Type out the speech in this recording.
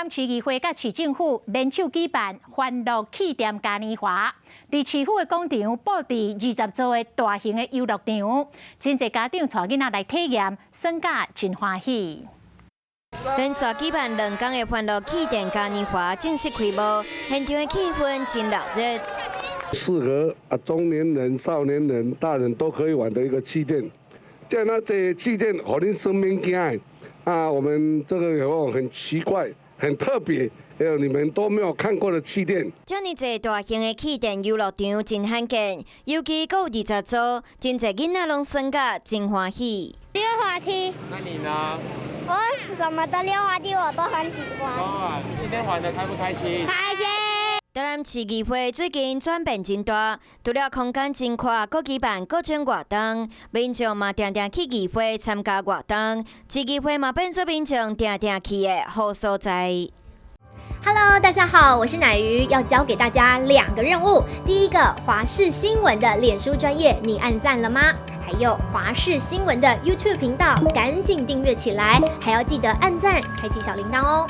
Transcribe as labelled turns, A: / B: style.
A: 市议会甲市政府联手举办欢乐气店嘉年华，伫市府的广场布置20座的大型的游乐场，真侪家长带囡仔来体验，耍甲真欢喜。
B: 连续举办2天的欢乐气店嘉年华正式开幕，现场的气氛真热热。
C: 适合中年人、少年人、大人都可以玩的一个气店。这样呢，这气店互恁身边惊啊，我们这个有很奇怪、很特别，还有你们都没有看过的气店。
B: 这么侪大型的气店游乐场真罕见，尤其有20座，真侪囡仔拢耍甲真欢喜。
D: 溜滑梯。
E: 那你呢？
D: 我什么的溜滑梯我都很喜欢。
E: 哇，今天玩的开不开心？
D: 开心。
B: 台南市议会最近转变真大，除了空间真阔，搁举办各种活动，民众嘛定定去议会参加活动，市议会嘛变做民众定定去的好所在。
F: Hello， 大家好，我是乃瑜，要教给大家2个任务。第一个，华视新闻的脸书专页，你按赞了吗？还有华视新闻的 YouTube 频道，赶紧订阅起来，还要记得按赞，开启小铃铛哦。